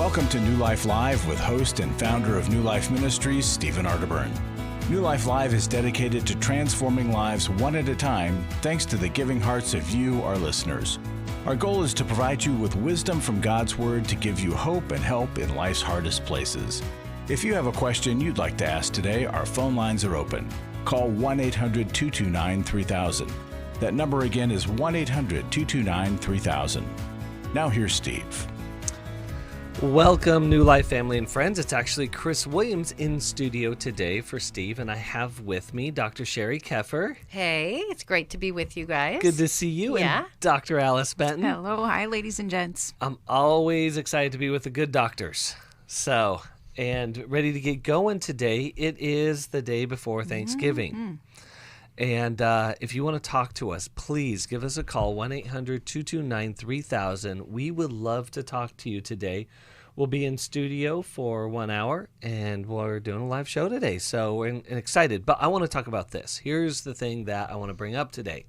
Welcome to New Life Live with host and founder of New Life Ministries, Stephen Arterburn. New Life Live is dedicated to transforming lives one at a time, thanks to the giving hearts of you, our listeners. Our goal is to provide you with wisdom from God's Word to give you hope and help in life's hardest places. If you have a question you'd like to ask today, our phone lines are open. Call 1-800-229-3000. That number again is 1-800-229-3000. Now here's Steve. Welcome, New Life family and friends. It's actually Chris Williams in studio today for Steve, and I have with me Dr. Sherry Keffer. Hey, it's great to be with you guys. Good to see you. Yeah. And Dr. Alice Benton. Hello. Hi, ladies and gents. I'm always excited to be with the good doctors. And ready to get going today. It is the day before Thanksgiving. Mm-hmm. And if you want to talk to us, please give us a call, 1-800-229-3000. We would love to talk to you today. We'll be in studio for 1 hour, and we're doing a live show today. So we're excited. But I want to talk about this. Here's the thing that I want to bring up today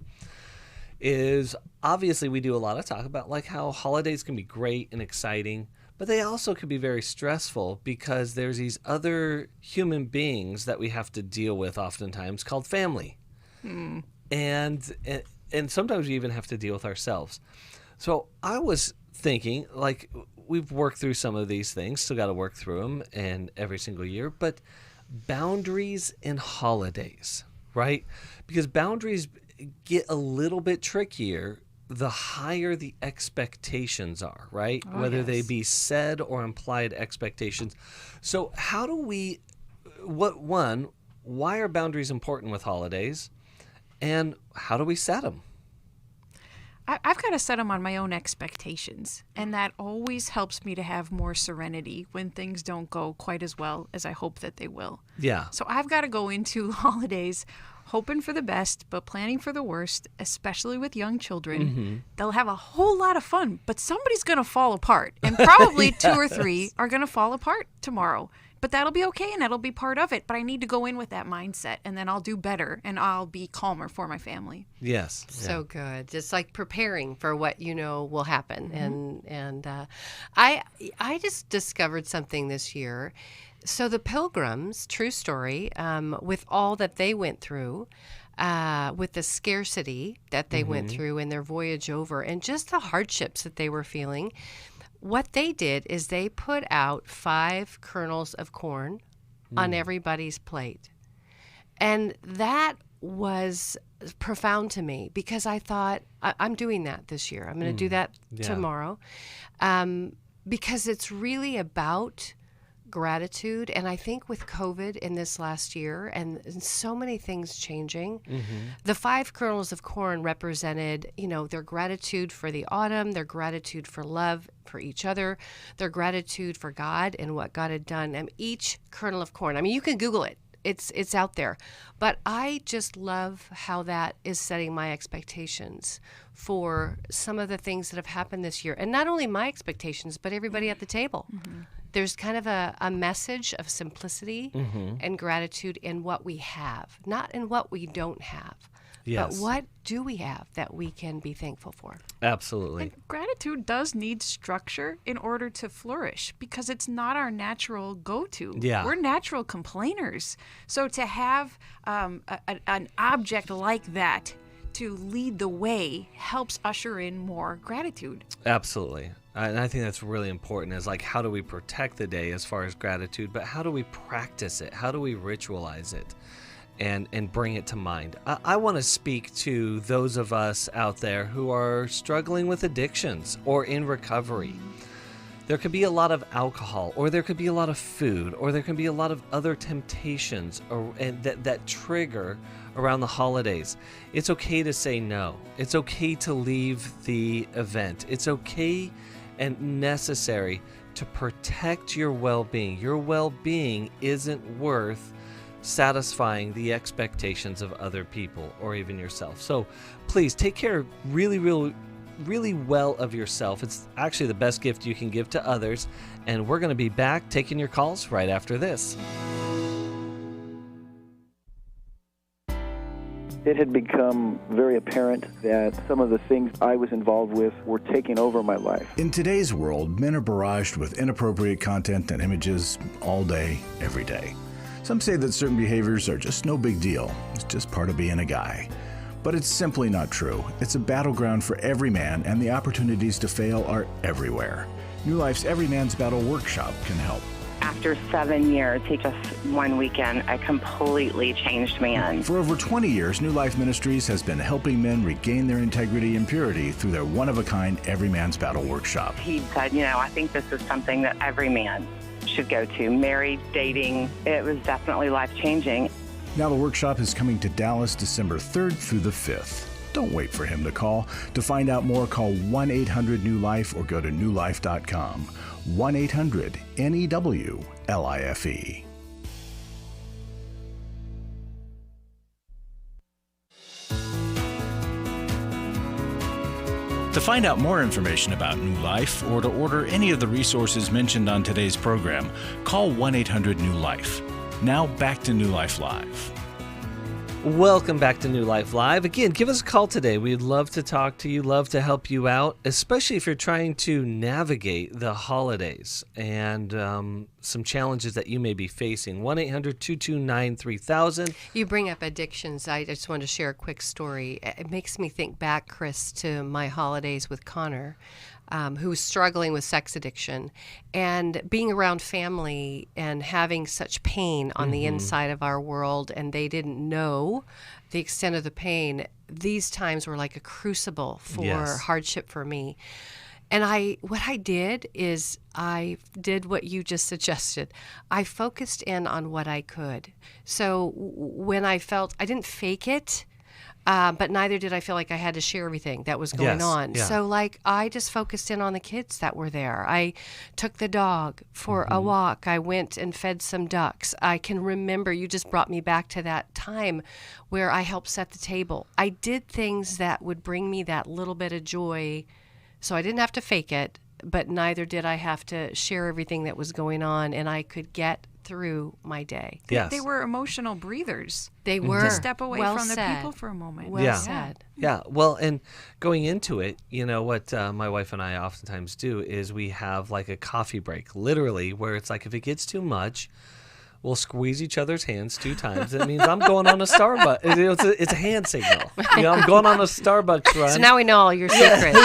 is obviously we do a lot of talk about like how holidays can be great and exciting, but they also can be very stressful because there's these other human beings that we have to deal with oftentimes called family. And sometimes we even have to deal with ourselves. So I was thinking, like, we've worked through some of these things, still got to work through them and every single year, but boundaries and holidays, right? Because boundaries get a little bit trickier the higher the expectations are, right? Oh, Whether yes. they be said or implied expectations. So how do we, why are boundaries important with holidays? And how do we set them? I've got to set them on my own expectations, and that always helps me to have more serenity when things don't go quite as well as I hope that they will. Yeah. So I've got to go into holidays hoping for the best, but planning for the worst, especially with young children. Mm-hmm. They'll have a whole lot of fun, but somebody's going to fall apart, and probably Yes. 2 or 3 are going to fall apart tomorrow. But that'll be okay, and that'll be part of it. But I need to go in with that mindset, and then I'll do better, and I'll be calmer for my family. Yes. So good. Just like preparing for what you know will happen. And I just discovered something this year. So the Pilgrims, true story, with all that they went through, with the scarcity that they went through in their voyage over, and just the hardships that they were feeling, what they did is they put out 5 kernels of corn on everybody's plate. And that was profound to me because I thought, I'm doing that this year. I'm going to do that tomorrow. Because it's really about gratitude. And I think with COVID in this last year and so many things changing, the 5 kernels of corn represented, their gratitude for the autumn, their gratitude for love for each other, their gratitude for God and what God had done. And each kernel of corn, you can Google it. It's out there. But I just love how that is setting my expectations for some of the things that have happened this year. And not only my expectations, but everybody at the table. There's kind of a message of simplicity and gratitude in what we have, not in what we don't have. Yes. But what do we have that we can be thankful for? Absolutely. And gratitude does need structure in order to flourish because it's not our natural go-to. Yeah. We're natural complainers. So to have an object like that to lead the way helps usher in more gratitude. Absolutely. And I think that's really important is like, how do we protect the day as far as gratitude, but how do we practice it? How do we ritualize it and bring it to mind? I want to speak to those of us out there who are struggling with addictions or in recovery. There could be a lot of alcohol, or there could be a lot of food, or there can be a lot of other temptations that trigger around the holidays. It's okay to say no. It's okay to leave the event. It's okay and necessary to protect your well-being. Your well-being isn't worth satisfying the expectations of other people or even yourself. So please take care really well of yourself. It's actually the best gift you can give to others. And we're going to be back taking your calls right after this. It had become very apparent that some of the things I was involved with were taking over my life. In today's world, men are barraged with inappropriate content and images all day, every day. Some say that certain behaviors are just no big deal. It's just part of being a guy. But it's simply not true. It's a battleground for every man, and the opportunities to fail are everywhere. New Life's Every Man's Battle workshop can help. After 7 years, just one weekend, a completely changed man. For over 20 years, New Life Ministries has been helping men regain their integrity and purity through their one-of-a-kind Every Man's Battle workshop. He said, I think this is something that every man should go to. Married, dating, it was definitely life-changing. Now the workshop is coming to Dallas December 3rd through the 5th. Don't wait for him to call. To find out more, call 1-800-NEW-LIFE or go to newlife.com. 1-800-NEW-LIFE. To find out more information about New Life or to order any of the resources mentioned on today's program, call 1-800-NEW-LIFE. Now back to New Life Live. Welcome back to New Life Live. Again, give us a call today. We'd love to talk to you, love to help you out, especially if you're trying to navigate the holidays and some challenges that you may be facing. 1-800-229-3000. You bring up addictions. I just want to share a quick story. It makes me think back, Chris, to my holidays with Connor, who was struggling with sex addiction, and being around family and having such pain on the inside of our world, and they didn't know the extent of the pain. These times were like a crucible for hardship for me. And what I did is I did what you just suggested. I focused in on what I could. So when I felt, I didn't fake it, but neither did I feel like I had to share everything that was going on. Yeah. So I just focused in on the kids that were there. I took the dog for a walk. I went and fed some ducks. I can remember, you just brought me back to that time where I helped set the table. I did things that would bring me that little bit of joy. So I didn't have to fake it, but neither did I have to share everything that was going on, and I could get through my day. Yes. They were emotional breathers. They were. To step away Well from the said. people for a moment. Well said. Yeah. Well, and going into it, what my wife and I oftentimes do is we have like a coffee break, literally, where it's like if it gets too much, we'll squeeze each other's hands 2 times. It means I'm going on a Starbucks. It's a hand signal. I'm going on a Starbucks run. So now we know all your secrets.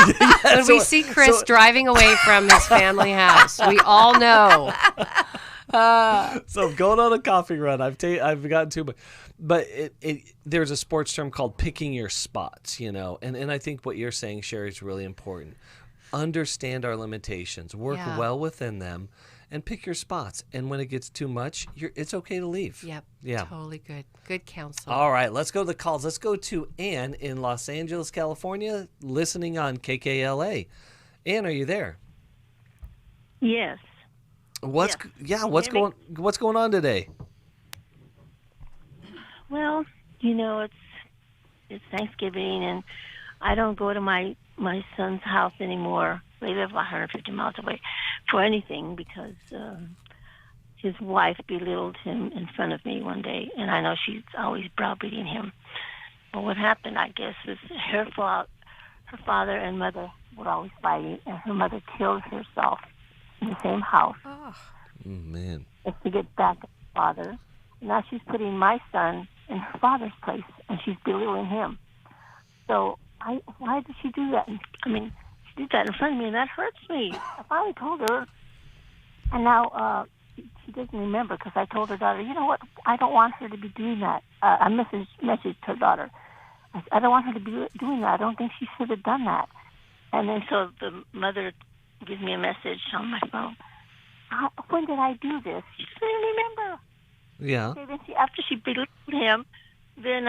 When we see Chris driving away from his family house, we all know. So I'm going on a coffee run. I've gotten too much. But there's a sports term called picking your spots, and I think what you're saying, Sherry, is really important. Understand our limitations. Work well within them. And pick your spots. And when it gets too much, it's okay to leave. Yep. Yeah. Totally good. Good counsel. All right. Let's go to the calls. Let's go to Ann in Los Angeles, California, listening on KKLA. Ann, are you there? Yes. What's going on today? Well, it's Thanksgiving, and I don't go to my son's house anymore. They live 150 miles away for anything because his wife belittled him in front of me one day, and I know she's always browbeating him. But what happened, I guess, was her fault. Her father and mother were always fighting, and her mother killed herself in the same house. Oh, man. Just to get back at her father. Now she's putting my son in her father's place, and she's belittling him. So why did she do that? I mean, she did that in front of me, and that hurts me. I finally told her, and now she doesn't remember because I told her daughter, you know what? I don't want her to be doing that. I messaged her daughter. I don't want her to be doing that. I don't think she should have done that. And then so the mother gives me a message on my phone. When did I do this? She doesn't remember. Yeah. Okay, then after she belittled him, then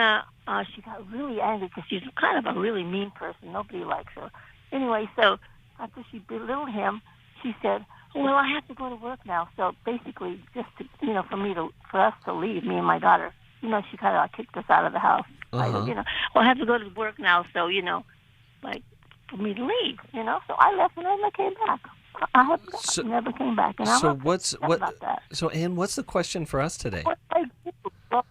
she got really angry because she's kind of a really mean person. Nobody likes her. Anyway, so after she belittled him, she said, well, I have to go to work now. So basically, just to, for us to leave, me and my daughter, she kind of kicked us out of the house. I said, well, I have to go to work now. So, for me to leave, So I left and I never came back. I never came back. And about that. So Ann, what's the question for us today? What I do? Well,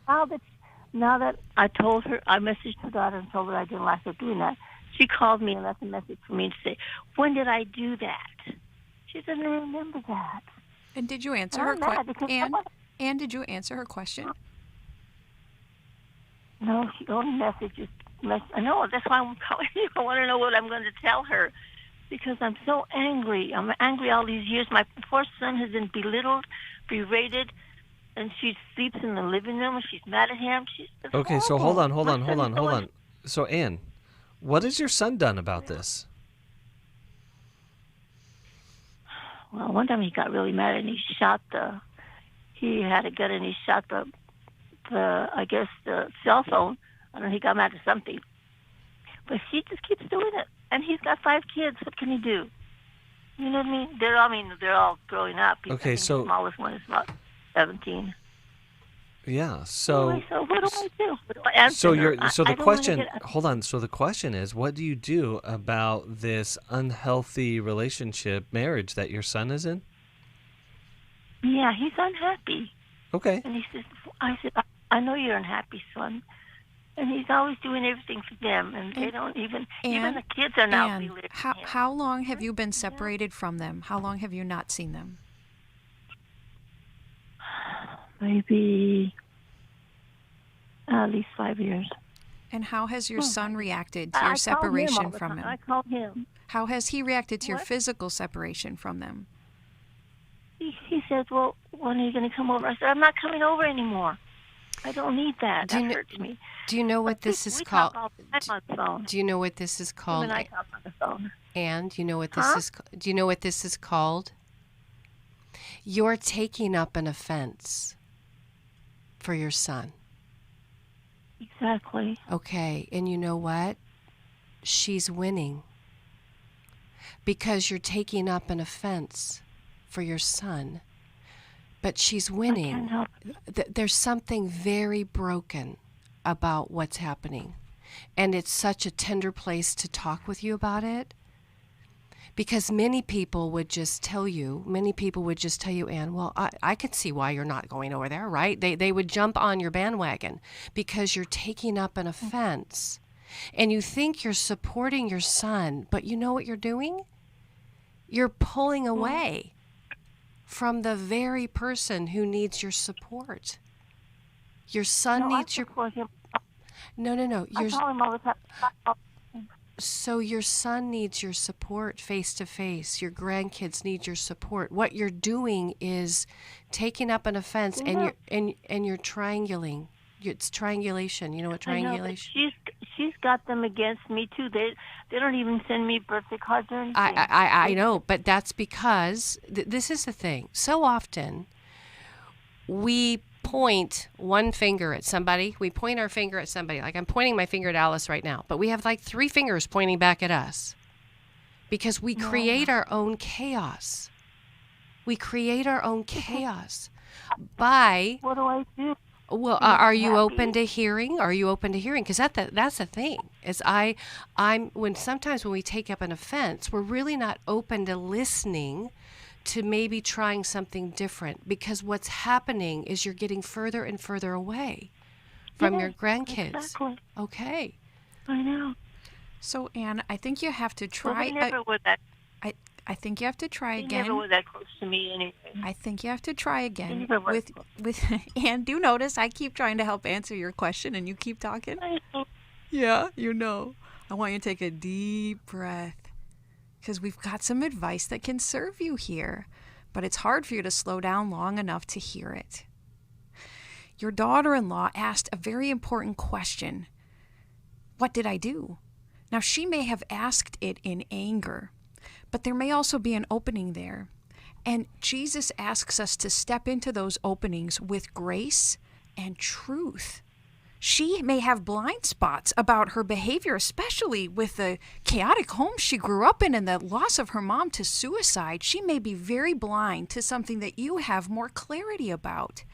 now that I told her, I messaged her daughter and told her I didn't like her doing that, she called me and left a message for me to say, when did I do that? She doesn't remember that. And did you answer her question? And did you answer her question? No, she only messages. I know, that's why I'm calling you. I want to know what I'm going to tell her because I'm so angry. I'm angry all these years. My poor son has been belittled, berated, and she sleeps in the living room and she's mad at him. Okay, so hold on. So, Ann, what has your son done about this? Well, one time he got really mad and he had a gun and he shot the cell phone. I don't know, he got mad at something. But she just keeps doing it. And he's got 5 kids. What can he do? You know what I mean? They're all growing up. Okay, so the smallest one is about 17. Yeah. So. Anyway, so what do I do? What do I answer So her? So the question. Hold on. So the question is, what do you do about this unhealthy marriage that your son is in? Yeah, he's unhappy. Okay. And he says, I said, I know you're unhappy, son. And he's always doing everything for them, and they don't even the kids are now belittling him. How long have you been separated from them? How long have you not seen them? Maybe at least 5 years. And how has your son reacted to your separation from him? I called him. How has he reacted to your physical separation from them? He said, well, when are you going to come over? I said, I'm not coming over anymore. I don't need that. That hurts me. Do you know what this is called? We talk all the time on the phone. Do you know what this is called? Even I talk on the phone. And do you know what this is? Do you know what this is called? You're taking up an offense for your son. Exactly. Okay, and you know what? She's winning because you're taking up an offense for your son. But she's winning. I can't help it. There's something very broken about what's happening. And it's such a tender place to talk with you about it. Because many people would just tell you, Ann, well, I can see why you're not going over there, right? They would jump on your bandwagon because you're taking up an offense. And you think you're supporting your son, but you know what you're doing? You're pulling away from the very person who needs your support. Your son needs your... him. No. I call him all the time. So your son needs your support face to face. Your grandkids need your support. What you're doing is taking up an offense, and you're triangulating. It's triangulation. You know what triangulation? I know, she's got them against me too. They don't even send me birthday cards or anything. I know, but that's because this is the thing. So often we point one finger at somebody. We point our finger at somebody. Like I'm pointing my finger at Alice right now, but we have like 3 fingers pointing back at us because we create our own chaos. We create our own chaos by... What do I do? Well, are you open to hearing? Are you open to hearing? Because that's the thing. Is sometimes when we take up an offense, we're really not open to listening to maybe trying something different. Because what's happening is you're getting further and further away from your grandkids. Exactly. Okay. I know. So, Ann, I think you have to try. I think you have to try again. They never were that close to me anyway. I think you have to try again with Ann. Do notice I keep trying to help answer your question, and you keep talking. I know. Yeah, you know. I want you to take a deep breath because we've got some advice that can serve you here, but it's hard for you to slow down long enough to hear it. Your daughter-in-law asked a very important question. What did I do? Now, she may have asked it in anger, but there may also be an opening there. And Jesus asks us to step into those openings with grace and truth. She may have blind spots about her behavior, especially with the chaotic home she grew up in and the loss of her mom to suicide. She may be very blind to something that you have more clarity about.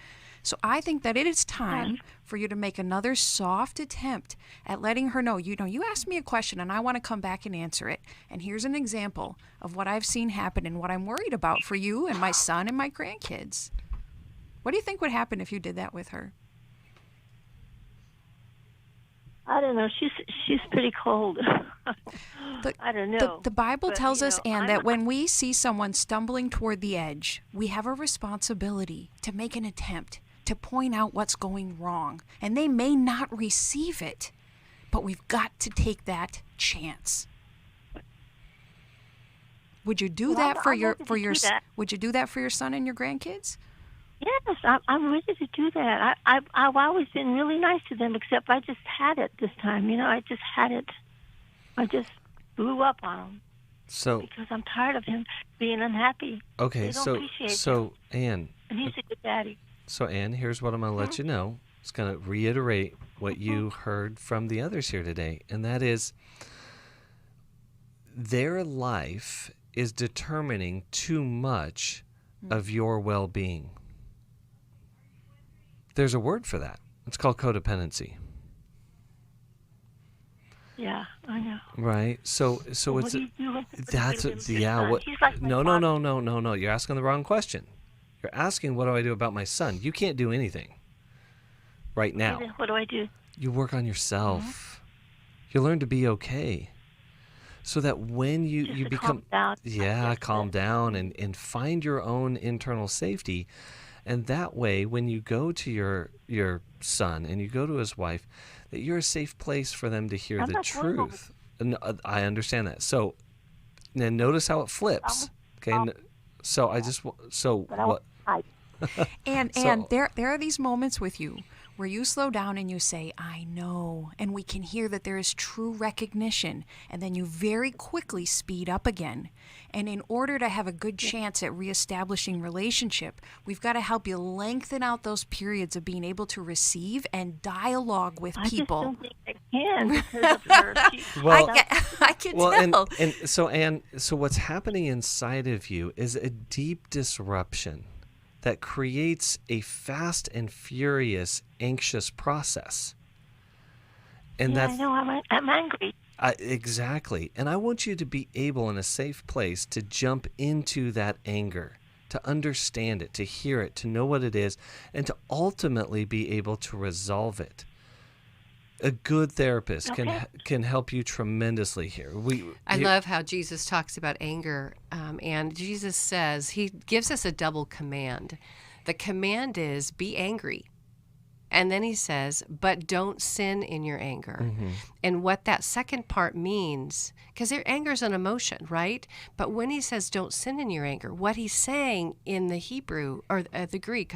So I think that it is time for you to make another soft attempt at letting her know, you asked me a question and I want to come back and answer it. And here's an example of what I've seen happen and what I'm worried about for you and my son and my grandkids. What do you think would happen if you did that with her? I don't know. She's pretty cold. I don't know. The Bible But, tells us, Anne, that I'm- when we see someone stumbling toward the edge, we have a responsibility to make an attempt to point out what's going wrong. And they may not receive it, but we've got to take that chance. Would you do that I'm for ready to do that. Would you do that for your son and your grandkids? Yes, I'm ready to do that. I've always been really nice to them, except I just had it this time. I just had it. I just blew up on him So, because I'm tired of him being unhappy. okay, They don't appreciate so Anne, And he's a good daddy. So, Anne, here's what I'm going to let you know. It's going to reiterate what you heard from the others here today, and that is their life is determining too much of your well-being. There's a word for that. It's called codependency. Yeah, I know. Right? So Well, it's what do you do with that's with a, your yeah. son? What? He's like my No. father. You're asking the wrong question. You're asking what do I do about my son? You can't do anything right now. What do I do? You work on yourself. You learn to be okay, so that when you Just to become calm down. calm down and find your own internal safety, and that way when you go to your son and you go to his wife, that you're a safe place for them to hear I'm the not going over truth. And I understand that. So then notice how it flips. Okay. So I just so But I what? I, And So- there are these moments with you where you slow down and you say, I know, and we can hear that there is true recognition, and then you very quickly speed up again. And in order to have a good chance at reestablishing relationship, we've got to help you lengthen out those periods of being able to receive and dialogue with I just people. don't think I can because of her. Well, I can well, tell. and so Anne, so what's happening inside of you is a deep disruption that creates a fast and furious, anxious process. And Yeah, that's I know. I'm angry. exactly. And I want you to be able in a safe place to jump into that anger, to understand it, to hear it, to know what it is, and to ultimately be able to resolve it. A good therapist can help you tremendously here. I love how Jesus talks about anger, and Jesus says he gives us a double command. The command is be angry, and then he says, but don't sin in your anger. Mm-hmm. And what that second part means, because anger is an emotion, right? But when he says don't sin in your anger, what he's saying in the Hebrew or the Greek,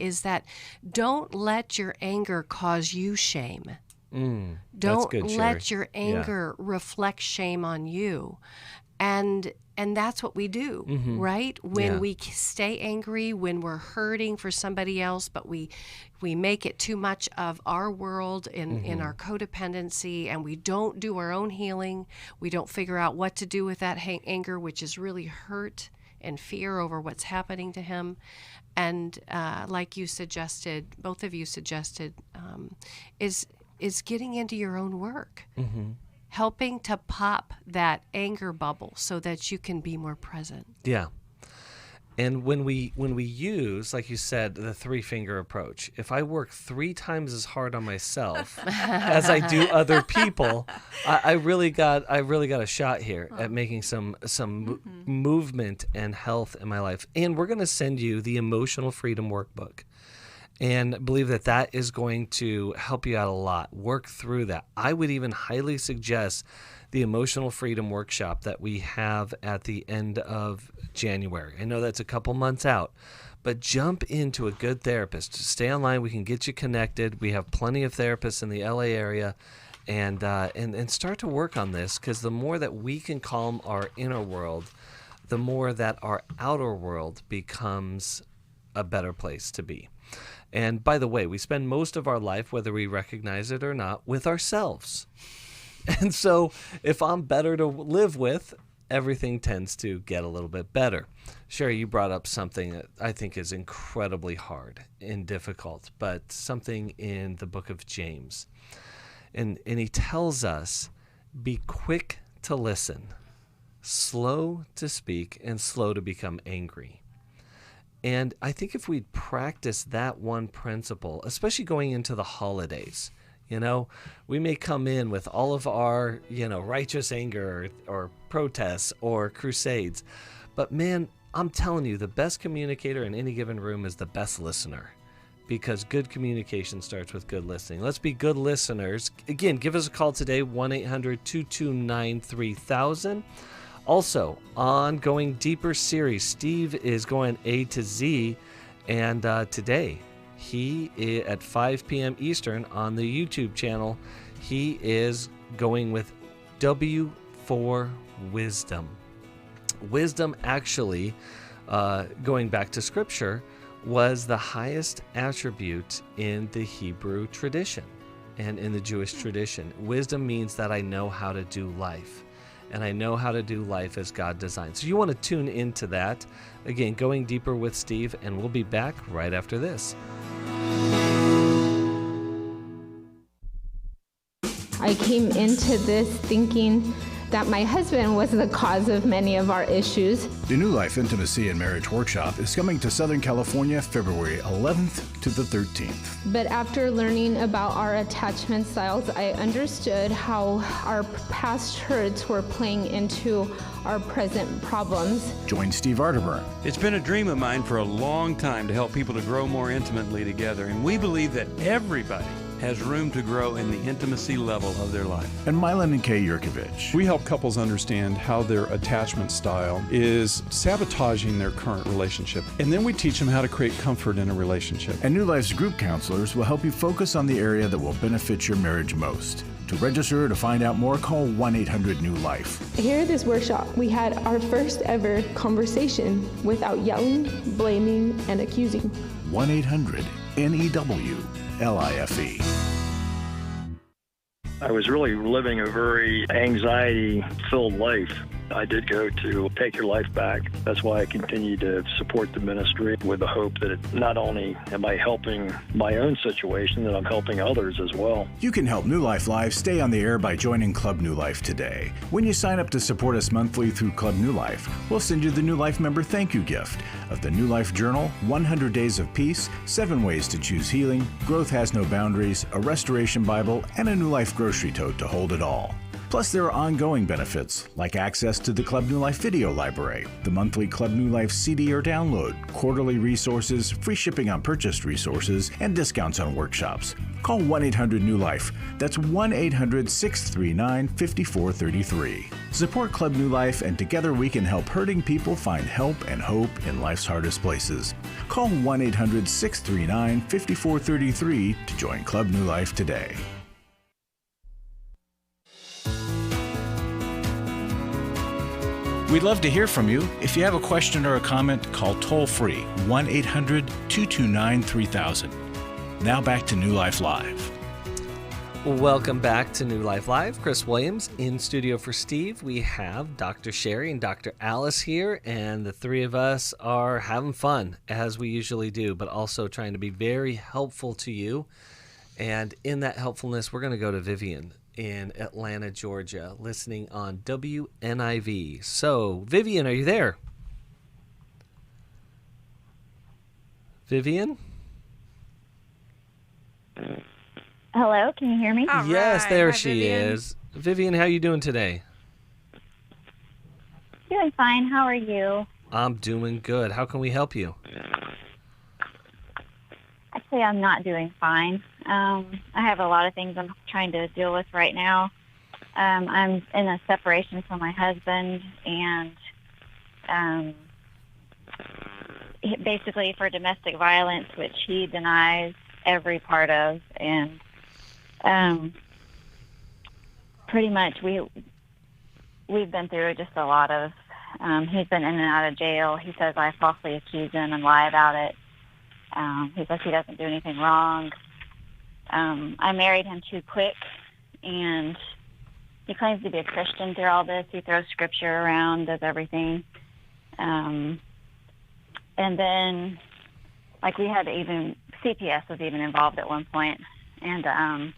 is that don't let your anger cause you shame. that's Don't good, let Sherry. your anger reflect shame on you. And that's what we do, right? When we stay angry, when we're hurting for somebody else, but we make it too much of our world in our codependency, and we don't do our own healing. We don't figure out what to do with that anger, which is really hurt and fear over what's happening to him. And like you suggested, both of you suggested, is getting into your own work, helping to pop that anger bubble so that you can be more present. Yeah. And when we use, like you said, the 3-finger approach, if I work 3 times as hard on myself as I do other people, I really got a shot here at making some movement and health in my life. And we're going to send you the Emotional Freedom Workbook. And believe that is going to help you out a lot. Work through that. I would even highly suggest the Emotional Freedom Workshop that we have at the end of January. I know that's a couple months out, but jump into a good therapist. Stay online. We can get you connected. We have plenty of therapists in the LA area, and start to work on this, because the more that we can calm our inner world, the more that our outer world becomes a better place to be. And by the way, we spend most of our life, whether we recognize it or not, with ourselves. And so if I'm better to live with, everything tends to get a little bit better. Sherry, you brought up something that I think is incredibly hard and difficult, but something in the book of James. And he tells us, be quick to listen, slow to speak, and slow to become angry. And I think if we'd practice that one principle, especially going into the holidays, We may come in with all of our, righteous anger or protests or crusades. But man, I'm telling you, the best communicator in any given room is the best listener, because good communication starts with good listening. Let's be good listeners. Again, give us a call today, 1-800-229-3000. Also, on Going Deeper series, Steve is going A to Z, and today, he is at 5 p.m. Eastern on the YouTube channel. He is going with W for wisdom. Wisdom, actually, going back to Scripture, was the highest attribute in the Hebrew tradition and in the Jewish tradition. Wisdom means that I know how to do life, and I know how to do life as God designed. So you want to tune into that. Again, Going Deeper with Steve, and we'll be back right after this. I came into this thinking that my husband was the cause of many of our issues. The New Life Intimacy and Marriage Workshop is coming to Southern California February 11th to the 13th. But after learning about our attachment styles, I understood how our past hurts were playing into our present problems. Join Steve Arterburn. It's been a dream of mine for a long time to help people to grow more intimately together, and we believe that everybody has room to grow in the intimacy level of their life. And Milan and Kay Yurkovich. We help couples understand how their attachment style is sabotaging their current relationship. And then we teach them how to create comfort in a relationship. And New Life's group counselors will help you focus on the area that will benefit your marriage most. To register or to find out more, call 1-800-NEW-LIFE. Here at this workshop, we had our first ever conversation without yelling, blaming, and accusing. 1-800-NEW-LIFE. I was really living a very anxiety-filled life. I did go to Take Your Life Back. That's why I continue to support the ministry with the hope that not only am I helping my own situation, that I'm helping others as well. You can help New Life Live stay on the air by joining Club New Life today. When you sign up to support us monthly through Club New Life, we'll send you the New Life member thank you gift of the New Life Journal, 100 Days of Peace, 7 Ways to Choose Healing, Growth Has No Boundaries, a Restoration Bible, and a New Life grocery tote to hold it all. Plus, there are ongoing benefits, like access to the Club New Life video library, the monthly Club New Life CD or download, quarterly resources, free shipping on purchased resources, and discounts on workshops. Call 1-800-NEW-LIFE. That's 1-800-639-5433. Support Club New Life, and together we can help hurting people find help and hope in life's hardest places. Call 1-800-639-5433 to join Club New Life today. We'd love to hear from you. If you have a question or a comment, call toll-free 1-800-229-3000. Now back to New Life Live. Welcome back to New Life Live. Chris Williams in studio for Steve. We have Dr. Sherry and Dr. Alice here, and the three of us are having fun, as we usually do, but also trying to be very helpful to you. And in that helpfulness, we're going to go to Vivian in Atlanta, Georgia, listening on WNIV. So, Vivian, are you there? Vivian? Hello, can you hear me? Yes, there she is. Vivian, how are you doing today? Doing fine. How are you? I'm doing good. How can we help you? Actually, I'm not doing fine. I have a lot of things I'm trying to deal with right now. I'm in a separation from my husband, and basically for domestic violence, which he denies every part of, and pretty much we've been through just a lot of. He's been in and out of jail. He says I falsely accused him and lie about it. He says he doesn't do anything wrong. I married him too quick, and he claims to be a Christian through all this. He throws scripture around, does everything. And then, like, we had to even, CPS was even involved at one point, and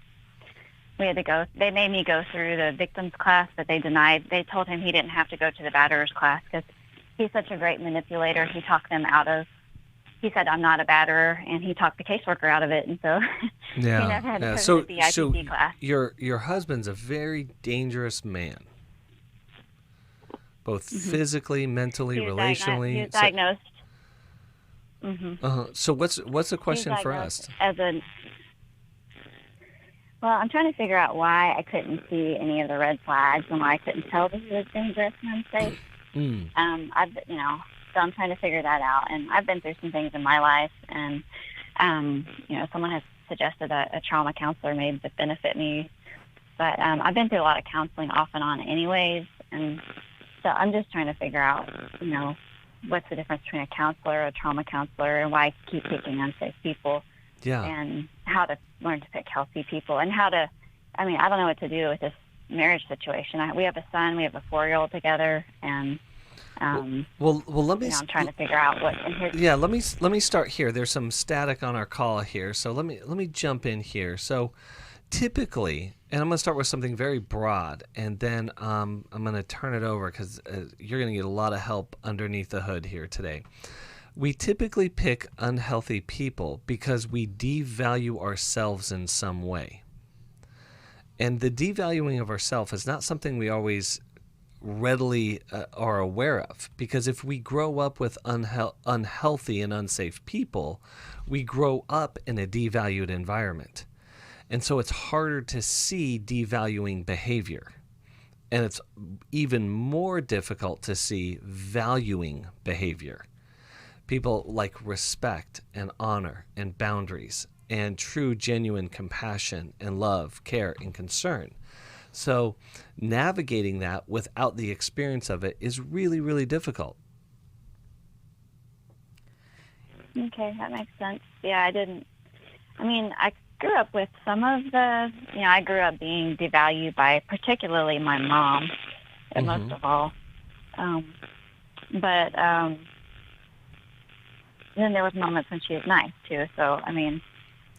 we had to go, they made me go through the victims class, but they denied, they told him he didn't have to go to the batterers class because he's such a great manipulator. He talked them out of he said I'm not a batterer, and he talked the caseworker out of it, and so he never had to put the IPC class. Your husband's a very dangerous man, both physically, mentally, relationally. He was diagnosed. So what's the question for us? Well, I'm trying to figure out why I couldn't see any of the red flags and why I couldn't tell that he was dangerous and unsafe. So I'm trying to figure that out. And I've been through some things in my life, and someone has suggested that a trauma counselor may benefit me, but I've been through a lot of counseling off and on, anyways, and so I'm just trying to figure out, what's the difference between a counselor, a trauma counselor, and why I keep picking unsafe people. Yeah. And how to learn to pick healthy people, and I don't know what to do with this marriage situation. We have a son, we have a 4-year-old together, and let me. I'm trying to figure out what. Yeah, let me start here. There's some static on our call here, so let me jump in here. So, typically, and I'm going to start with something very broad, and then I'm going to turn it over because you're going to get a lot of help underneath the hood here today. We typically pick unhealthy people because we devalue ourselves in some way. And the devaluing of ourselves is not something we always readily are aware of, because if we grow up with unhealthy and unsafe people, we grow up in a devalued environment. And so it's harder to see devaluing behavior. And it's even more difficult to see valuing behavior. People like respect and honor and boundaries and true, genuine compassion and love, care, and concern. So navigating that without the experience of it is really, really difficult. Okay, that makes sense. Yeah, I grew up with some of the, I grew up being devalued by particularly my mom, most of all. But then there was moments when she was nice too. So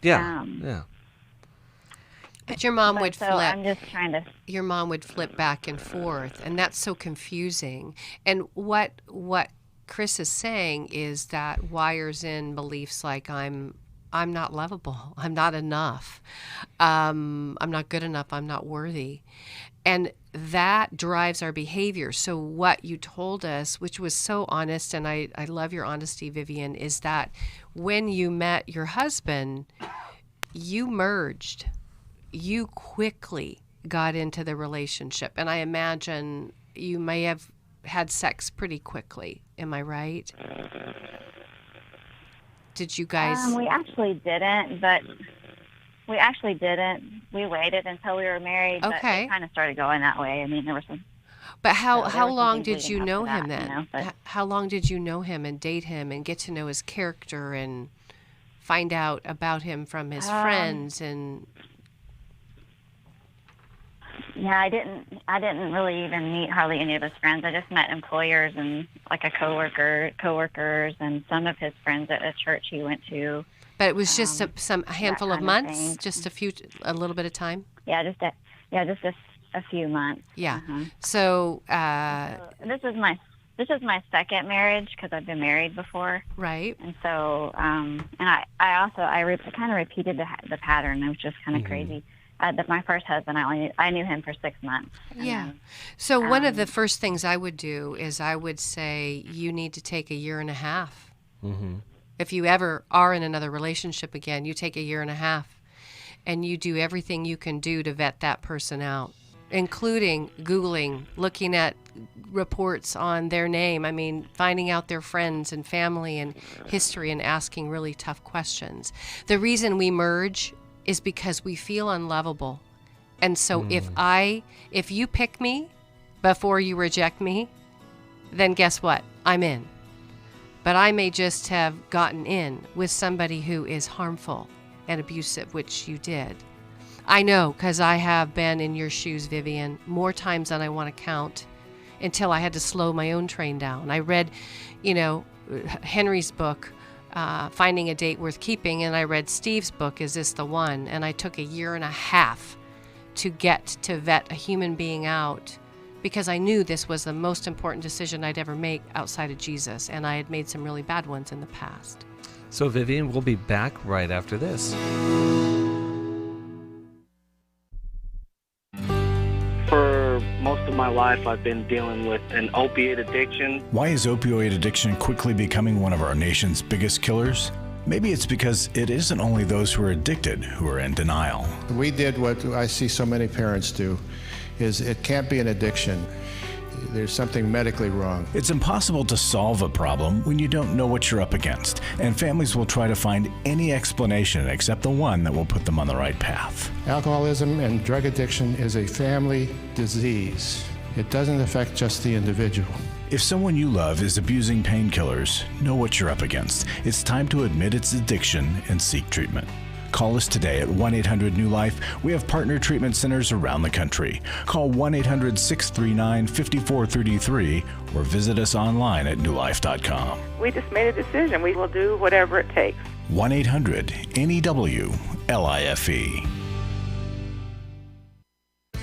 yeah. But your mom would flip. I'm just trying to. Your mom would flip back and forth, and that's so confusing. And what Chris is saying is that wires in beliefs like I'm not lovable, I'm not enough, I'm not good enough, I'm not worthy. And that drives our behavior. So what you told us, which was so honest, and I love your honesty, Vivian, is that when you met your husband, you merged. You quickly got into the relationship. And I imagine you may have had sex pretty quickly. Am I right? Did you guys? We actually didn't. We waited until we were married. Okay. But it kind of started going that way. There was some. But how long did you know him then? How long did you know him and date him and get to know his character and find out about him from his friends and? Yeah, I didn't really even meet hardly any of his friends. I just met employers and like coworkers and some of his friends at a church he went to. But it was just a handful of months, just a little bit of time. Yeah, just a few months. Yeah. So this is my second marriage because I've been married before. Right. And so and I kind of repeated the pattern. It was just kind of crazy. My first husband, I knew him for 6 months. Yeah. So one of the first things I would do is I would say you need to take a year and a half. Mm-hmm. If you ever are in another relationship again, you take a year and a half, and you do everything you can do to vet that person out, including Googling, looking at reports on their name. Finding out their friends and family and history and asking really tough questions. The reason we merge is because we feel unlovable. And so if you pick me before you reject me, then guess what? I'm in. But I may just have gotten in with somebody who is harmful and abusive, which you did. I know, because I have been in your shoes, Vivian, more times than I want to count, until I had to slow my own train down. I read, Henry's book, Finding a Date Worth Keeping, and I read Steve's book, Is This the One? And I took a year and a half to get to vet a human being out, because I knew this was the most important decision I'd ever make outside of Jesus, and I had made some really bad ones in the past. So, Vivian, we'll be back right after this. For most of my life, I've been dealing with an opiate addiction. Why is opioid addiction quickly becoming one of our nation's biggest killers? Maybe it's because it isn't only those who are addicted who are in denial. We did what I see so many parents do, is it can't be an addiction. There's something medically wrong. It's impossible to solve a problem when you don't know what you're up against, and families will try to find any explanation except the one that will put them on the right path. Alcoholism and drug addiction is a family disease. It doesn't affect just the individual. If someone you love is abusing painkillers, know what you're up against. It's time to admit its addiction and seek treatment. Call us today at 1-800-NEW-LIFE. We have partner treatment centers around the country. Call 1-800-639-5433 or visit us online at newlife.com. We just made a decision. We will do whatever it takes. 1-800-NEW-LIFE.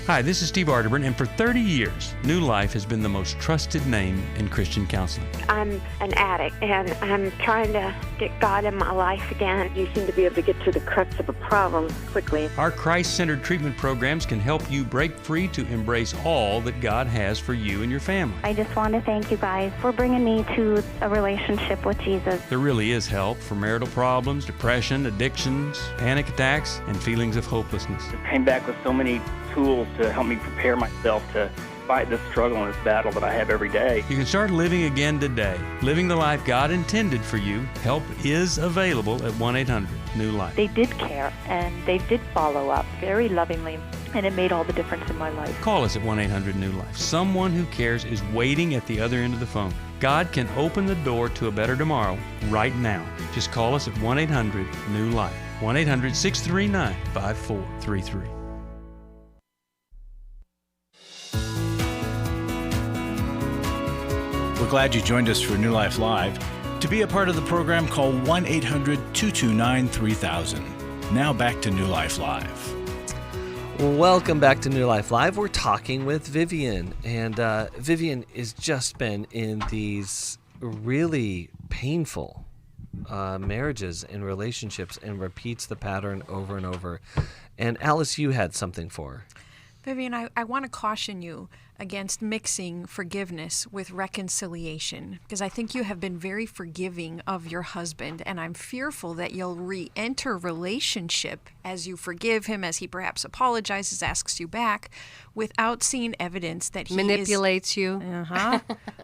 Hi, this is Steve Arterburn, and for 30 years, New Life has been the most trusted name in Christian counseling. I'm an addict, and I'm trying to get God in my life again. You seem to be able to get to the crux of a problem quickly. Our Christ-centered treatment programs can help you break free to embrace all that God has for you and your family. I just want to thank you guys for bringing me to a relationship with Jesus. There really is help for marital problems, depression, addictions, panic attacks, and feelings of hopelessness. I came back with so many tools to help me prepare myself to fight this struggle and this battle that I have every day. You can start living again today, living the life God intended for you. Help is available at 1-800-NEW-LIFE. They did care, and they did follow up very lovingly, and it made all the difference in my life. Call us at 1-800-NEW-LIFE. Someone who cares is waiting at the other end of the phone. God can open the door to a better tomorrow right now. Just call us at 1-800-NEW-LIFE. 1-800-639-5433. We're glad you joined us for New Life Live. To be a part of the program, call 1-800-229-3000. Now back to New Life Live. Welcome back to New Life Live. We're talking with Vivian, and Vivian has just been in these really painful marriages and relationships and repeats the pattern over and over. And Alice, you had something for her. Vivian, I want to caution you against mixing forgiveness with reconciliation, because I think you have been very forgiving of your husband, and I'm fearful that you'll re-enter relationship as you forgive him, as he perhaps apologizes, asks you back, without seeing evidence that he manipulates you.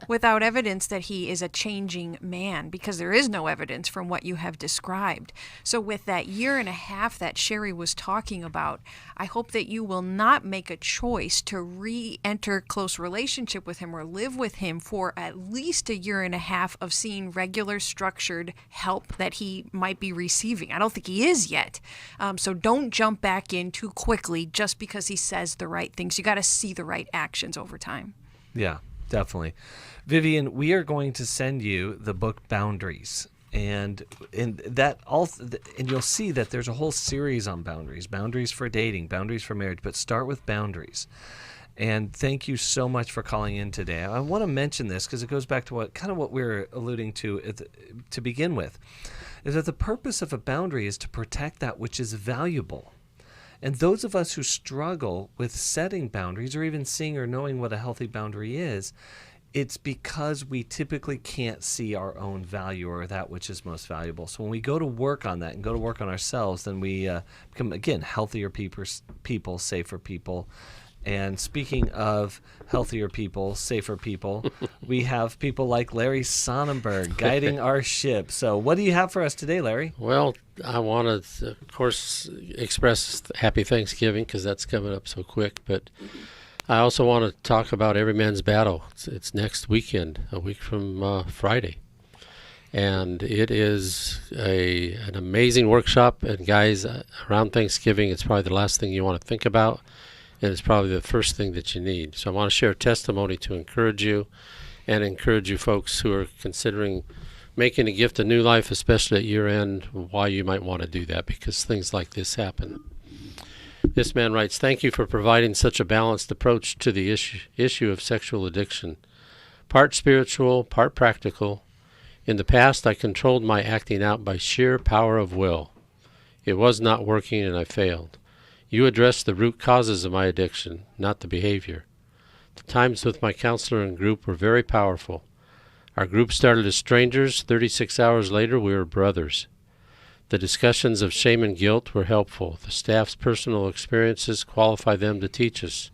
Without evidence that he is a changing man, because there is no evidence from what you have described. So with that 1.5 years that Sherry was talking about, I hope that you will not make a choice to re-enter close relationship with him or live with him for at least 1.5 years of seeing regular structured help that he might be receiving. I don't think he is yet. So don't jump back in too quickly just because he says the right things. You got to see the right actions over time. Yeah, definitely. Vivian, we are going to send you the book Boundaries. And you'll see that there's a whole series on boundaries for dating, boundaries for marriage, but start with boundaries. And thank you so much for calling in today. I want to mention this because it goes back to what we were alluding to to begin with, is that the purpose of a boundary is to protect that which is valuable. And those of us who struggle with setting boundaries or even seeing or knowing what a healthy boundary is, it's because we typically can't see our own value or that which is most valuable. So when we go to work on that and go to work on ourselves, then we become, again, healthier people, safer people. And speaking of healthier people, safer people, we have people like Larry Sonnenberg guiding our ship. So what do you have for us today, Larry? Well, I want to, of course, express happy Thanksgiving because that's coming up so quick. But I also want to talk about Every Man's Battle. It's next weekend, a week from Friday. And it is an amazing workshop. And guys, around Thanksgiving, it's probably the last thing you want to think about. And it's probably the first thing that you need. So I want to share a testimony to encourage you and encourage you folks who are considering making a gift of New Life, especially at year end, why you might want to do that, because things like this happen. This man writes, "Thank you for providing such a balanced approach to the issue of sexual addiction. Part spiritual, part practical. In the past, I controlled my acting out by sheer power of will. It was not working and I failed. You addressed the root causes of my addiction, not the behavior. The times with my counselor and group were very powerful. Our group started as strangers. 36 hours later, we were brothers. The discussions of shame and guilt were helpful. The staff's personal experiences qualified them to teach us.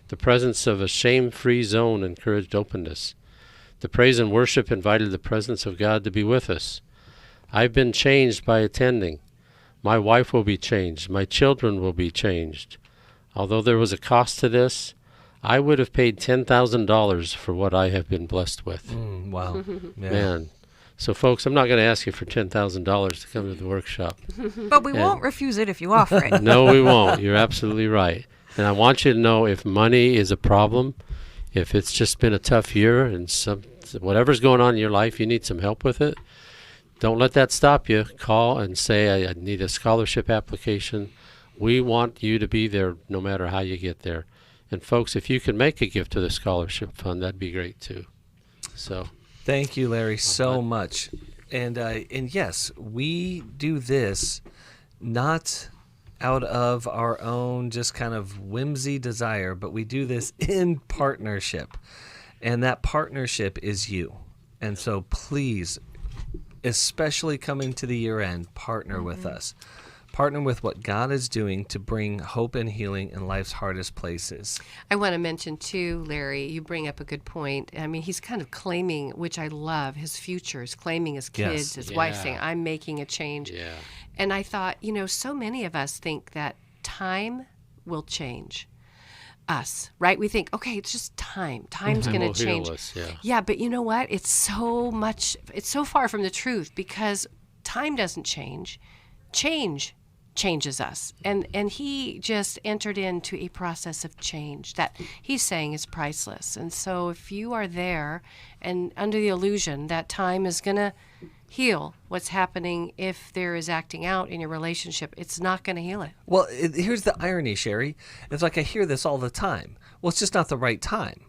The presence of a shame-free zone encouraged openness. The praise and worship invited the presence of God to be with us. I've been changed by attending. My wife will be changed. My children will be changed. Although there was a cost to this, I would have paid $10,000 for what I have been blessed with. Wow. Yeah. Man. So, folks, I'm not going to ask you for $10,000 to come to the workshop. But we won't refuse it if you offer it. No, we won't. You're absolutely right. And I want you to know, if money is a problem, if it's just been a tough year and whatever's going on in your life, you need some help with it, don't let that stop you. Call and say, I need a scholarship application. We want you to be there no matter how you get there. And folks, if you can make a gift to the scholarship fund, that'd be great too. So, thank you, Larry, so much. And yes, we do this not out of our own just kind of whimsy desire, but we do this in partnership. And that partnership is you. And so please, especially coming to the year end, partner with us. Partner with what God is doing to bring hope and healing in life's hardest places. I want to mention, too, Larry, you bring up a good point. I mean, he's kind of claiming, which I love, his futures, claiming his kids, his wife, saying, I'm making a change. Yeah. And I thought, so many of us think that time will change us, right? We think, okay, it's just time. Time's going to change. Us, yeah, but you know what? It's so far from the truth, because time doesn't change. Change changes us. And he just entered into a process of change that he's saying is priceless. And so if you are there and under the illusion that time is going to heal what's happening, if there is acting out in your relationship, it's not going to heal it. Well, here's the irony, Sherry. It's like I hear this all the time. Well, it's just not the right time.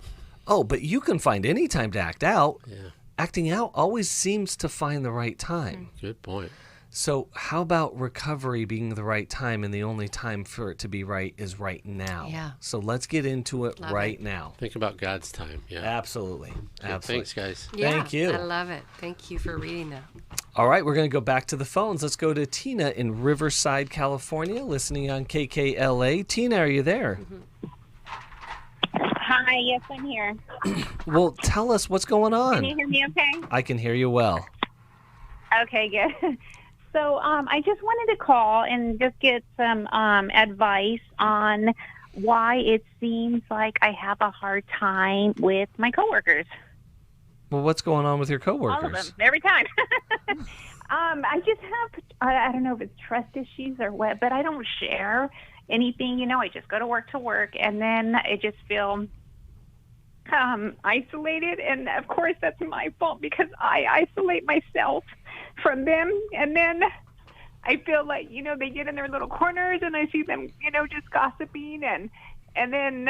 Oh, but you can find any time to act out. Yeah. Acting out always seems to find the right time. Good point. So how about recovery being the right time, and the only time for it to be right is right now? Yeah. So let's get into it Love right it. now. Think about God's time. Yeah. Absolutely. Okay, Absolutely. thanks, guys. Yeah, Thank you. I love it. Thank you for reading that. All right, we're going to go back to the phones. Let's go to Tina in Riverside, California, listening on KKLA. Tina, are you there? Hi, yes, I'm here. Well, tell us what's going on. Can you hear me okay? I can hear you well. Okay, good. So I just wanted to call and just get some advice on why it seems like I have a hard time with my coworkers. Well, what's going on with your coworkers? All of them, every time. I just have, I don't know if it's trust issues or what, but I don't share anything. I just go to work, and then I just feel isolated. And, of course, that's my fault because I isolate myself from them. And then I feel like, they get in their little corners, and I see them, just gossiping. And then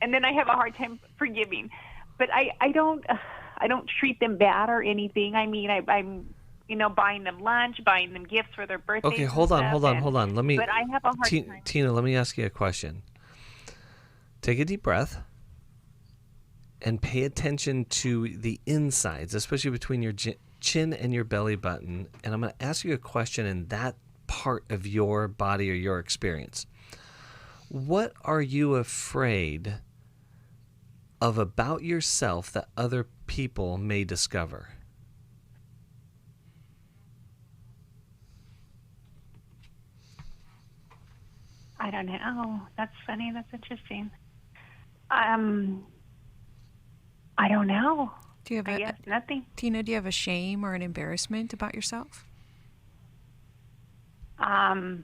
I have a hard time forgiving. But I don't treat them bad or anything. I mean, I'm buying them lunch, buying them gifts for their birthdays. Okay, hold on. But I have a hard time. Tina, let me ask you a question. Take a deep breath and pay attention to the insides, especially between your chin and your belly button. And I'm going to ask you a question in that part of your body or your experience. What are you afraid of about yourself that other people may discover? I don't know. That's funny. That's interesting. I don't know. Do you have nothing. Tina, do you have a shame or an embarrassment about yourself? No.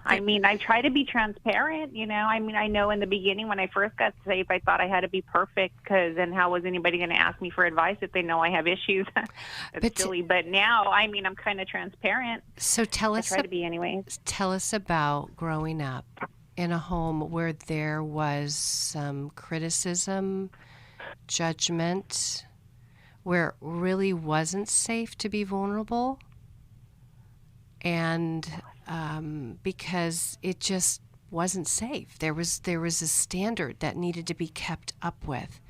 I mean, I try to be transparent, I mean, I know in the beginning when I first got saved, I thought I had to be perfect then how was anybody going to ask me for advice if they know I have issues? That's silly. But now, I mean, I'm kind of transparent. So tell us. I try to be anyways. Tell us about growing up in a home where there was some criticism, judgment, where it really wasn't safe to be vulnerable, and because it just wasn't safe. There was a standard that needed to be kept up with.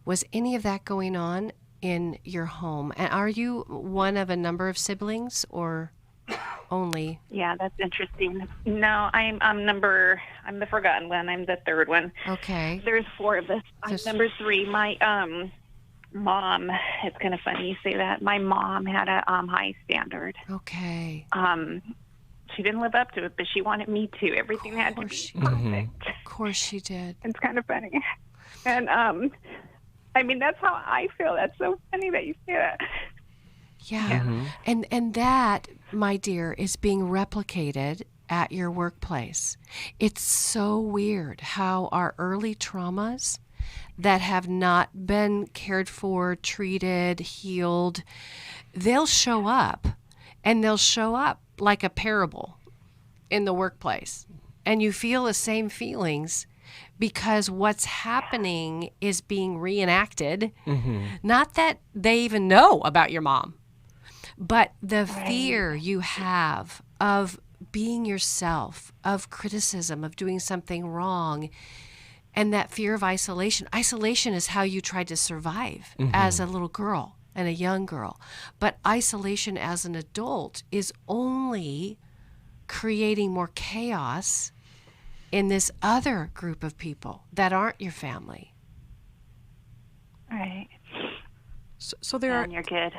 Was any of that going on in your home? And are you one of a number of siblings or only? Yeah, that's interesting. No, I'm the forgotten one. I'm the third one. Okay. There's 4 of us. I'm number 3. My mom, it's kind of funny you say that. My mom had a high standard. Okay. She didn't live up to it, but she wanted me to. Everything had to be perfect. Of course she did. It's kind of funny. And I mean, that's how I feel. That's so funny that you say that. Yeah. And that, my dear, is being replicated at your workplace. It's so weird how our early traumas that have not been cared for, treated, healed, they'll show up, and they'll show up like a parable in the workplace. And you feel the same feelings because what's happening is being reenacted. Not that they even know about your mom, but the fear you have of being yourself, of criticism, of doing something wrong, and that fear of isolation. Isolation is how you tried to survive as a little girl and a young girl. But isolation as an adult is only creating more chaos in this other group of people that aren't your family. Right. So there are. You're good.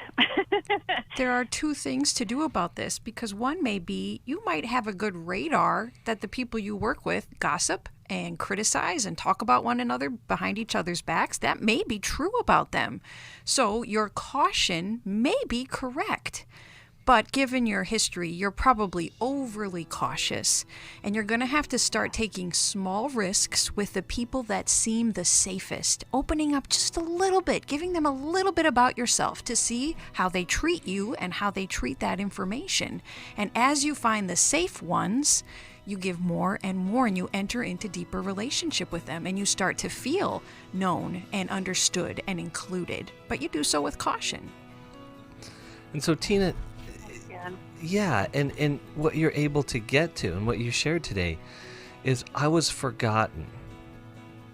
There are 2 things to do about this, because one may be you might have a good radar that the people you work with gossip and criticize and talk about one another behind each other's backs. That may be true about them. So your caution may be correct. But given your history, you're probably overly cautious, and you're going to have to start taking small risks with the people that seem the safest, opening up just a little bit, giving them a little bit about yourself to see how they treat you and how they treat that information. And as you find the safe ones, you give more and more, and you enter into deeper relationship with them, and you start to feel known and understood and included. But you do so with caution. And so, Tina, yeah, and what you're able to get to and what you shared today is I was forgotten.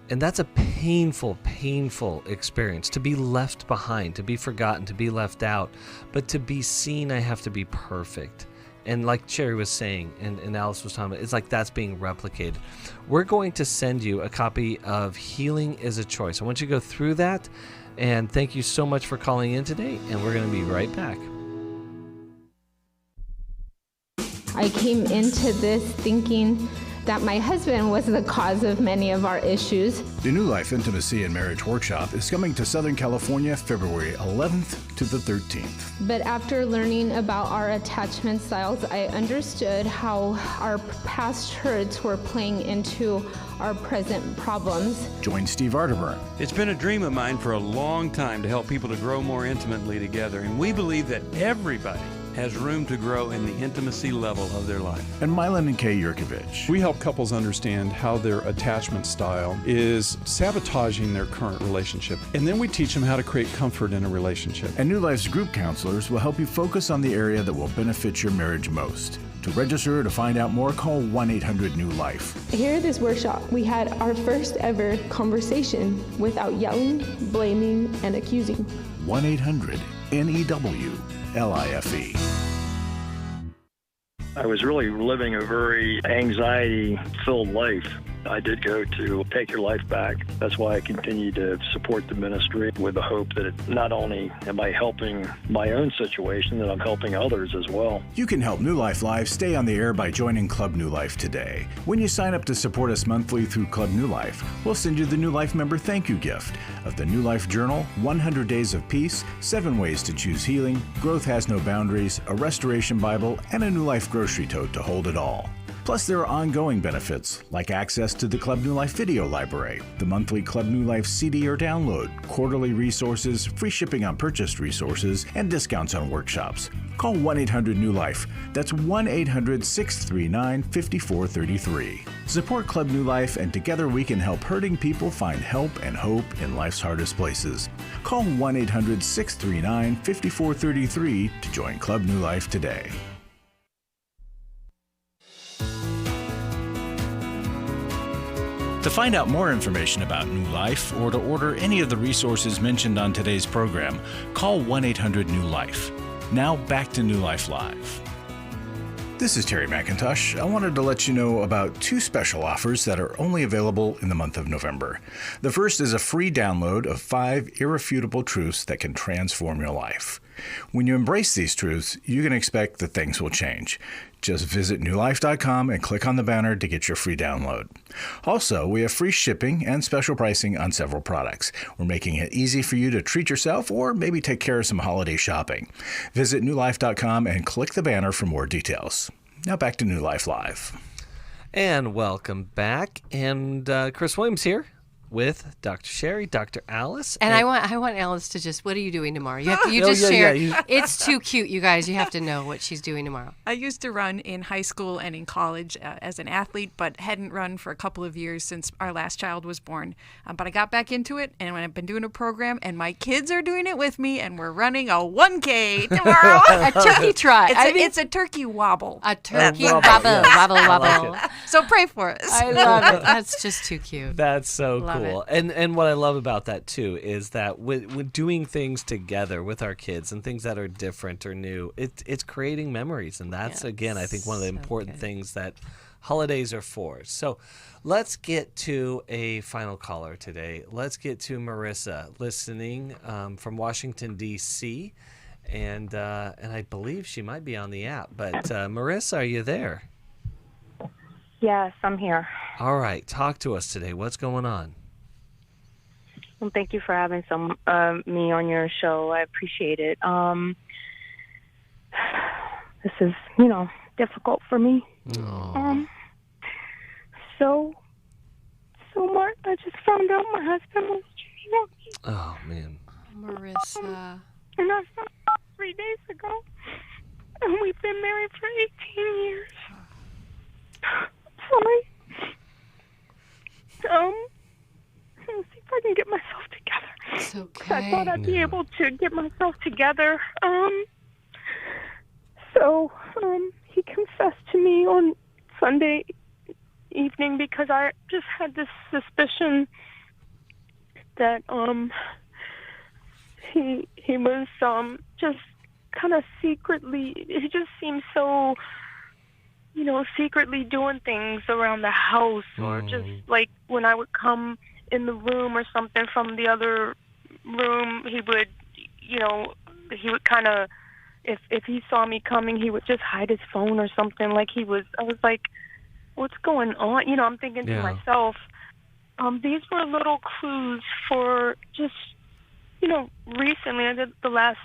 And that's a painful, painful experience, to be left behind, to be forgotten, to be left out. But to be seen, I have to be perfect. And like Sherry was saying, and Alice was talking about, it's like that's being replicated. We're going to send you a copy of Healing is a Choice. I want you to go through that. And thank you so much for calling in today. And we're going to be right back. I came into this thinking that my husband was the cause of many of our issues. The New Life Intimacy and Marriage Workshop is coming to Southern California February 11th to the 13th. But after learning about our attachment styles, I understood how our past hurts were playing into our present problems. Join Steve Arterburn. It's been a dream of mine for a long time to help people to grow more intimately together, and we believe that everybody has room to grow in the intimacy level of their life. And Mylan and Kay Yurkovich. We help couples understand how their attachment style is sabotaging their current relationship. And then we teach them how to create comfort in a relationship. And New Life's group counselors will help you focus on the area that will benefit your marriage most. To register or to find out more, call 1-800-NEW-LIFE. Here at this workshop, we had our first ever conversation without yelling, blaming, and accusing. 1-800-NEW-LIFE. I was really living a very anxiety-filled life. I did go to Take Your Life Back. That's why I continue to support the ministry with the hope that not only am I helping my own situation, that I'm helping others as well. You can help New Life Live stay on the air by joining Club New Life today. When you sign up to support us monthly through Club New Life, we'll send you the New Life member thank you gift of the New Life Journal, 100 Days of Peace, 7 Ways to Choose Healing, Growth Has No Boundaries, a Restoration Bible, and a New Life grocery tote to hold it all. Plus, there are ongoing benefits like access to the Club New Life video library, the monthly Club New Life CD or download, quarterly resources, free shipping on purchased resources, and discounts on workshops. Call 1-800-NEW-LIFE. That's 1-800-639-5433. Support Club New Life, and together we can help hurting people find help and hope in life's hardest places. Call 1-800-639-5433 to join Club New Life today. To find out more information about New Life or to order any of the resources mentioned on today's program, call 1-800-NEW-LIFE. Now back to New Life Live. This is Terry McIntosh. I wanted to let you know about two special offers that are only available in the month of November. The first is a free download of 5 irrefutable truths that can transform your life. When you embrace these truths, you can expect that things will change. Just visit newlife.com and click on the banner to get your free download. Also, we have free shipping and special pricing on several products. We're making it easy for you to treat yourself or maybe take care of some holiday shopping. Visit newlife.com and click the banner for more details. Now back to New Life Live. And welcome back. And Chris Williams here with Dr. Sherry, Dr. Alice. And I want Alice to just, what are you doing tomorrow? You just share. It's too cute, you guys. You have to know what she's doing tomorrow. I used to run in high school and in college as an athlete, but hadn't run for a couple of years since our last child was born. But I got back into it, and I've been doing a program, and my kids are doing it with me, and we're running a 1K tomorrow. A turkey trot. It's a turkey wobble. A turkey wobble. Like so pray for us. I love it. That's just too cute. That's so Love cool. And what I love about that too is that with doing things together with our kids and things that are different or new, it's creating memories, and that's again I think one of the important things that holidays are for. So let's get to a final caller today. Let's get to Marissa, listening from Washington D.C. and I believe she might be on the app. But Marissa, are you there? Yes, I'm here. All right, talk to us today. What's going on? Well, thank you for having me on your show. I appreciate it. This is, difficult for me. So Mark, I just found out my husband was cheating on me. Oh man, Marissa. And I found out 3 days ago, and we've been married for 18 years. Sorry. Let's see if I can get myself together. It's okay. I thought I'd be able to get myself together. So he confessed to me on Sunday evening because I just had this suspicion that he was just kind of secretly. He just seemed so, secretly doing things around the house, or just like when I would come in the room or something from the other room, he would kind of, if he saw me coming, he would just hide his phone or something. I was like, what's going on? I'm thinking to myself, these were little clues for just, recently, the last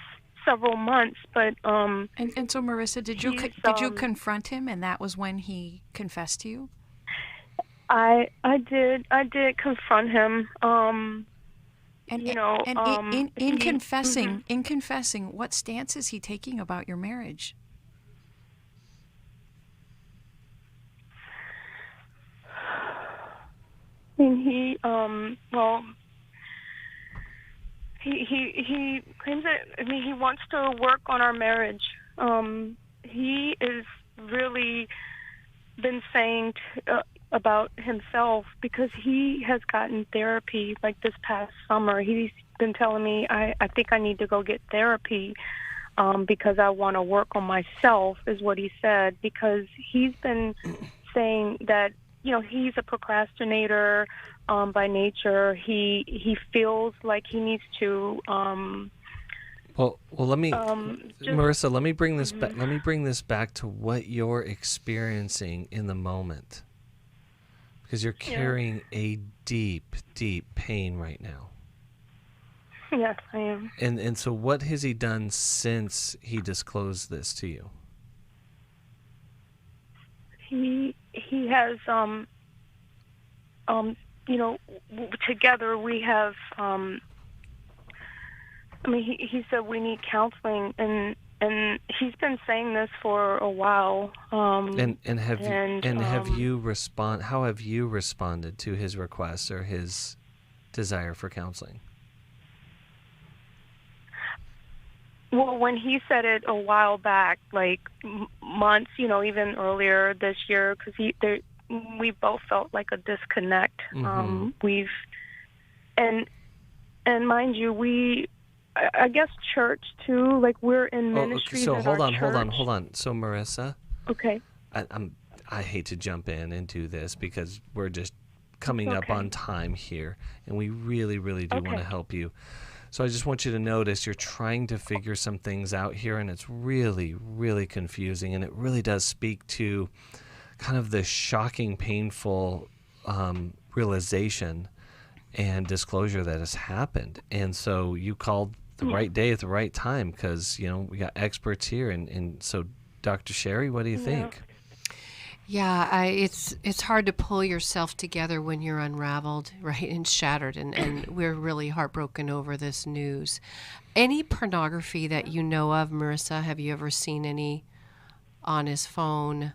several months, but and so Marissa, did you confront him, and that was when he confessed to you? I did confront him. In confessing, what stance is he taking about your marriage? I mean, he claims that. I mean, he wants to work on our marriage. He is really been saying about himself, because he has gotten therapy like this past summer. He's been telling me, I think I need to go get therapy because I want to work on myself, is what he said, because he's been saying that, he's a procrastinator by nature. He feels like he needs to Well, let me, Marissa, let me bring this back. Let me bring this back to what you're experiencing in the moment, because you're carrying a deep, deep pain right now. Yes, I am. And so, what has he done since he disclosed this to you? he has, together we have, he said we need counseling, and he's been saying this for a while. How have you responded to his request or his desire for counseling? Well, when he said it a while back, like months, even earlier this year, because we both felt like a disconnect. Mm-hmm. And mind you, I guess church too. Like we're in ministry. So hold on. So Marissa. Okay. I hate to jump in and do this because we're just coming up on time here, and we really, really do want to help you. So I just want you to notice you're trying to figure some things out here, and it's really, really confusing, and it really does speak to kind of the shocking, painful realization and disclosure that has happened. And so you called the right day at the right time because, we got experts here. And so, Dr. Sherry, what do you think? Yeah, it's hard to pull yourself together when you're unraveled, right, and shattered, and we're really heartbroken over this news. Any pornography that you know of, Marissa, have you ever seen any on his phone?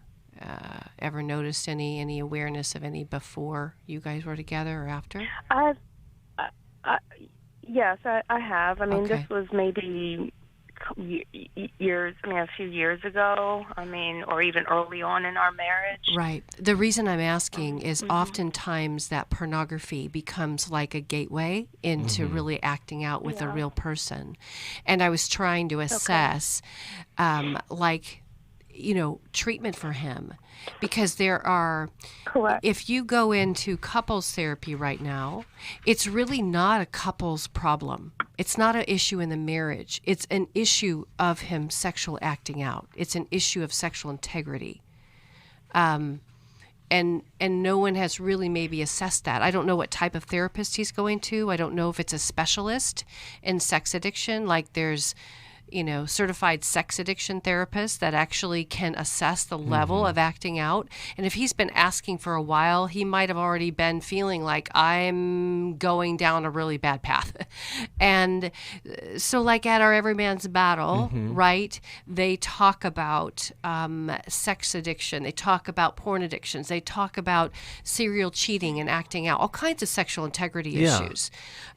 Ever noticed any awareness of any before you guys were together or after? Yes, I have. I mean, Okay. This was maybe a few years ago, or even early on in our marriage. Right. The reason I'm asking is oftentimes that pornography becomes like a gateway into really acting out with a real person. And I was trying to assess, treatment for him, because there are, if you go into couples therapy right now, it's really not a couples problem. It's not an issue in the marriage. It's an issue of him sexual acting out. It's an issue of sexual integrity. And no one has really maybe assessed that. I don't know what type of therapist he's going to. I don't know if it's a specialist in sex addiction, like there's certified sex addiction therapists that actually can assess the level of acting out. And if he's been asking for a while, he might have already been feeling like I'm going down a really bad path. And so like at our Every Man's Battle, right, they talk about sex addiction. They talk about porn addictions. They talk about serial cheating and acting out, all kinds of sexual integrity issues.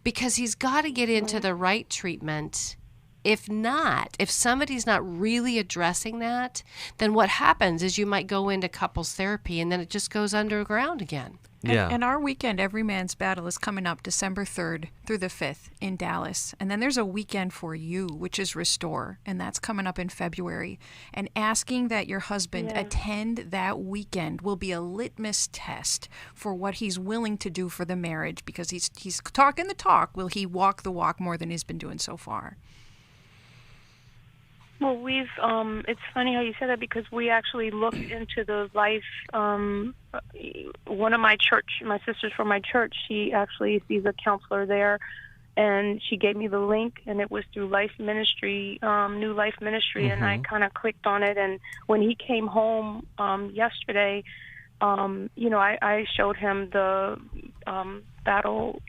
Because he's got to get into the right treatment. If not, if somebody's not really addressing that, then what happens is you might go into couples therapy and then it just goes underground again. Yeah. And our weekend, Every Man's Battle, is coming up December 3rd through the 5th in Dallas. And then there's a weekend for you, which is Restore, and that's coming up in February. And asking that your husband attend that weekend will be a litmus test for what he's willing to do for the marriage, because he's talking the talk. Will he walk the walk more than he's been doing so far? Well, it's funny how you said that, because we actually looked into the Life, one of my sisters from my church, she actually sees a counselor there, and she gave me the link, and it was through Life Ministry, New Life Ministry, and I kind of clicked on it, and when he came home yesterday, I showed him the battle.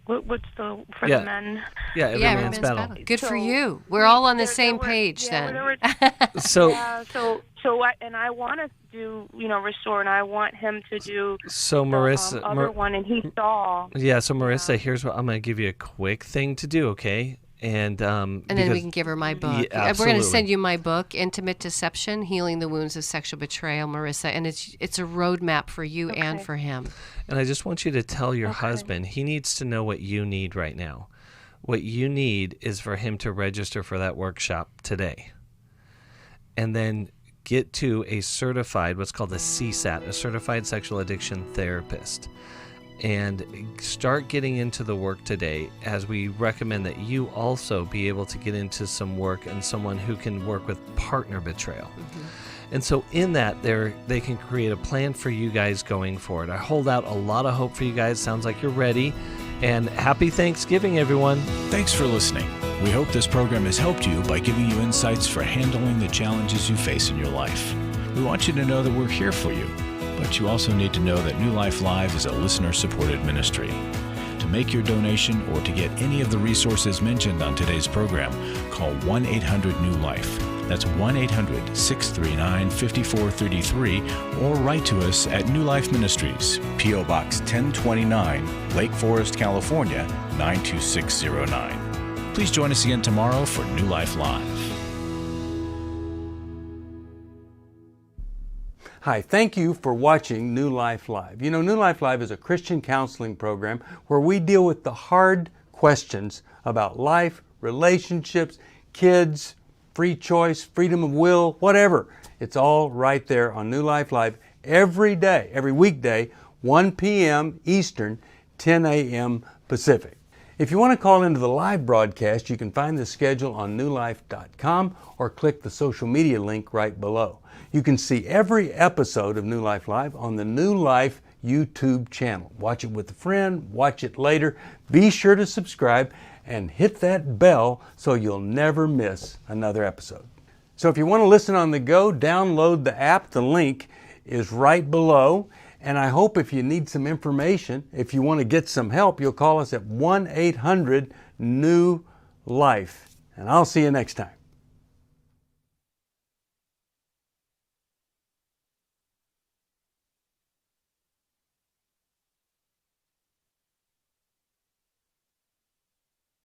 What's the for the men? Yeah, Every Man's Battle. Good for you. We're all on the same page then. I want to do Restore, and I want him to do Marissa, the other one, and he saw. Yeah, so Marissa, here's what I'm going to give you a quick thing to do, okay? And then we can give her my book. Yeah, we're going to send you my book, Intimate Deception: Healing the Wounds of Sexual Betrayal, Marissa, and it's a roadmap for you and for him. And I just want you to tell your husband he needs to know what you need right now. What you need is for him to register for that workshop today. And then get to a certified, what's called a CSAT, a Certified Sexual Addiction Therapist. And start getting into the work today, as we recommend that you also be able to get into some work and someone who can work with partner betrayal. And so in that, they can create a plan for you guys going forward. I hold out a lot of hope for you guys. Sounds like you're ready. And happy Thanksgiving, everyone. Thanks for listening. We hope this program has helped you by giving you insights for handling the challenges you face in your life. We want you to know that we're here for you. But you also need to know that New Life Live is a listener-supported ministry. To make your donation or to get any of the resources mentioned on today's program, call 1-800-NEW-LIFE. That's 1-800-639-5433, or write to us at New Life Ministries, P.O. Box 1029, Lake Forest, California, 92609. Please join us again tomorrow for New Life Live. Hi, thank you for watching New Life Live. You know, New Life Live is a Christian counseling program where we deal with the hard questions about life, relationships, kids, free choice, freedom of will, whatever. It's all right there on New Life Live every day, every weekday, 1 p.m. Eastern, 10 a.m. Pacific. If you want to call into the live broadcast, you can find the schedule on newlife.com or click the social media link right below. You can see every episode of New Life Live on the New Life YouTube channel. Watch it with a friend, watch it later. Be sure to subscribe and hit that bell so you'll never miss another episode. So if you want to listen on the go, download the app. The link is right below. And I hope if you need some information, if you want to get some help, you'll call us at 1-800-NEW-LIFE. And I'll see you next time.